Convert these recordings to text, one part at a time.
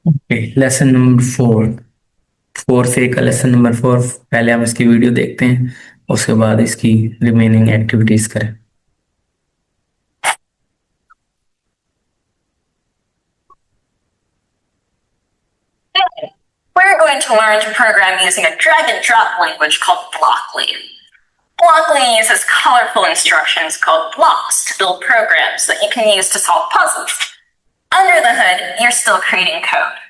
Okay, lesson number 4। 4 से का lesson number 4। पहले हम इसकी वीडियो देखते हैं, उसके बाद इसकी रिमेनिंग एक्टिविटीज करें। We're going to learn to program using a drag and drop language called Blockly. Blockly uses colorful instructions called blocks to build programs that you can use to solve puzzles. Under the hood, you're still creating code.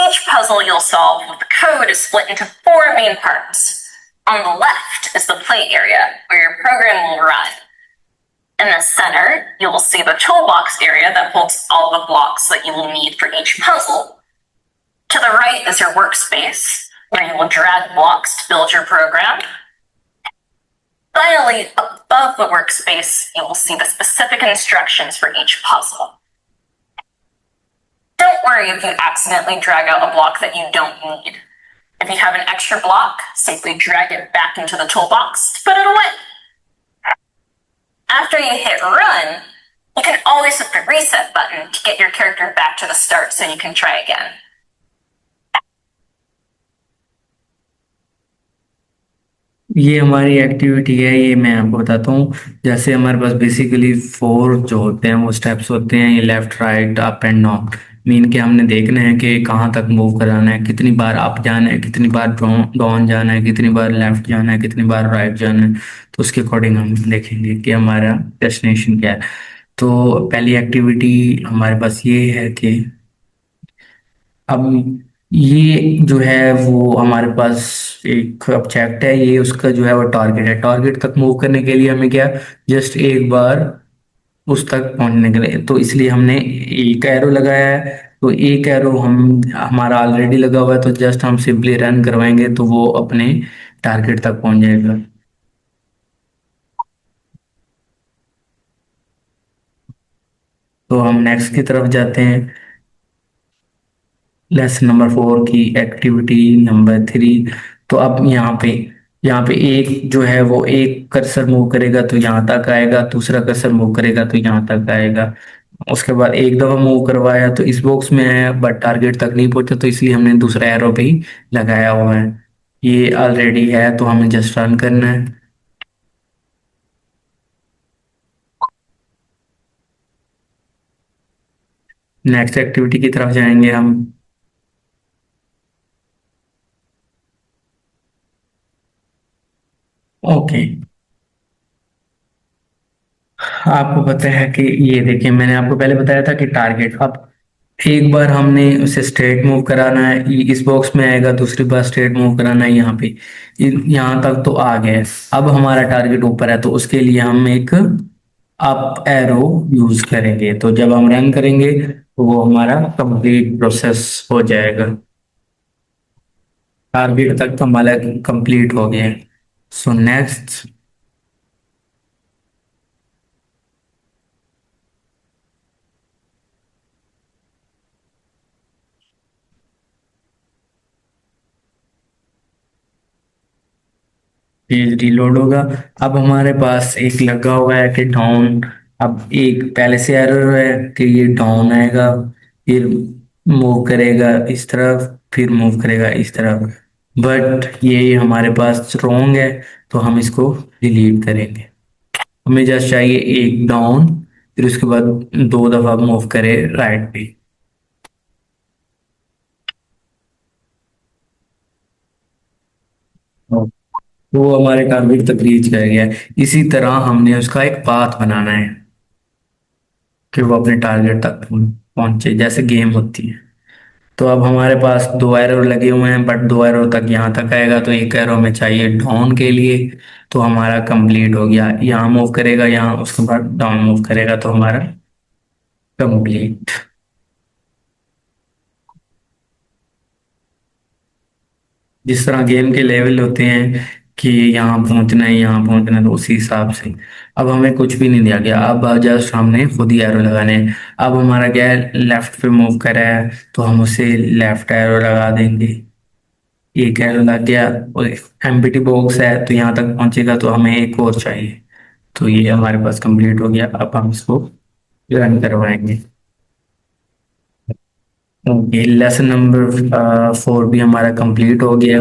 Each puzzle you'll solve with the code is split into four main parts. On the left is the play area, where your program will run. In the center, you will see the toolbox area that holds all the blocks that you will need for each puzzle. To the right is your workspace, where you will drag blocks to build your program. Finally, above the workspace, you will see the specific instructions for each puzzle. Don't worry if you accidentally drag out a block that you don't need. If you have an extra block, simply drag it back into the toolbox to put it away. After you hit run, you can always hit the reset button to get your character back to the start so you can try again. ये हमारी activity है, ये मैं आपको बताता हूँ। जैसे हमारे पास बेसिकली 4 जो होते हैं वो स्टेप्स होते हैं, ये left right up and down. Mean के हमने देखना है कि कहाँ तक मूव कराना है, कितनी बार अप जाना है, कितनी बार डाउन जाना है, कितनी बार लेफ्ट जाना है, कितनी बार राइट जाना है। तो उसके अकॉर्डिंग हम देखेंगे कि हमारा डेस्टिनेशन क्या है। तो पहली एक्टिविटी हमारे पास ये है कि अब ये जो है वो हमारे पास एक ऑब्जेक्ट है, ये उसका जो है वो टारगेट है। टारगेट तक मूव करने के लिए हमें क्या, जस्ट एक बार उस तक पहुंचने के लिए, तो इसलिए हमने एक एरो लगाया है। तो एक एरो हम हमारा ऑलरेडी लगा हुआ है, तो जस्ट हम सिंपली रन करवाएंगे तो वो अपने टारगेट तक पहुंच जाएगा। तो हम नेक्स्ट की तरफ जाते हैं। लेसन नंबर 4 की एक्टिविटी नंबर 3। तो अब यहाँ पे एक जो है वो एक कर्सर मूव करेगा तो यहाँ तक आएगा, दूसरा कर्सर मूव करेगा तो यहाँ तक आएगा। उसके बाद एक दफा मूव करवाया तो इस बॉक्स में आया, बट टारगेट तक नहीं पहुंचा, तो इसलिए हमने दूसरा एरो भी लगाया हुआ है। ये ऑलरेडी है तो हमें जस्ट रन करना है। नेक्स्ट एक्टिविटी की तरफ जाएंगे हम। ओके, आपको पता है कि ये देखिए, मैंने आपको पहले बताया था कि टारगेट, अब एक बार हमने उसे स्ट्रेट मूव कराना है, इस बॉक्स में आएगा, दूसरी बार स्ट्रेट मूव कराना है यहाँ पे। यहाँ तक तो आ गए। अब हमारा टारगेट ऊपर है तो उसके लिए हम एक अप एरो यूज करेंगे, तो जब हम रन करेंगे तो वो हमारा कंप्लीट प्रोसेस हो जाएगा। टारगेट तक तो हमारा कंप्लीट हो गया। सो नेक्स्ट, पेज रिलोड होगा। अब हमारे पास एक लगा हुआ है कि डाउन। अब एक पहले से एरर है कि ये डाउन आएगा, फिर मूव करेगा इस तरफ, फिर मूव करेगा इस तरफ। बट ये हमारे पास रॉन्ग है, तो हम इसको डिलीट करेंगे। हमें जस्ट चाहिए एक डाउन, फिर उसके बाद 2 दफा मूव करे राइट पे। वो हमारे टारगेट तक रीच कर गया है। इसी तरह हमने उसका एक पाथ बनाना है कि वो अपने टारगेट तक पहुंचे, जैसे गेम होती है। तो अब हमारे पास 2 एरो लगे हुए हैं, बट 2 एरो तक यहाँ तक आएगा, तो एक एरो में चाहिए डाउन के लिए। तो हमारा कंप्लीट हो गया, यहाँ मूव करेगा, यहाँ उसके बाद डाउन मूव करेगा तो हमारा कंप्लीट। जिस तरह गेम के लेवल होते हैं कि यहाँ पहुंचना है, यहाँ पहुंचना है, तो उसी हिसाब से। अब हमें कुछ भी नहीं दिया गया, अब जस्ट हमने खुद ही एरो लगाने हैं। अब हमारा क्या है, लेफ्ट पे मूव कर रहा है तो हम उसे लेफ्ट एरो लगा देंगे। एक एरो लग गया, और एम्प्टी बॉक्स है तो यहाँ तक पहुंचेगा, तो हमें एक और चाहिए। तो ये हमारे पास कंप्लीट हो गया। अब हम इसको रन करवाएंगे। ओके, लेसन नंबर 4 भी हमारा कंप्लीट हो गया।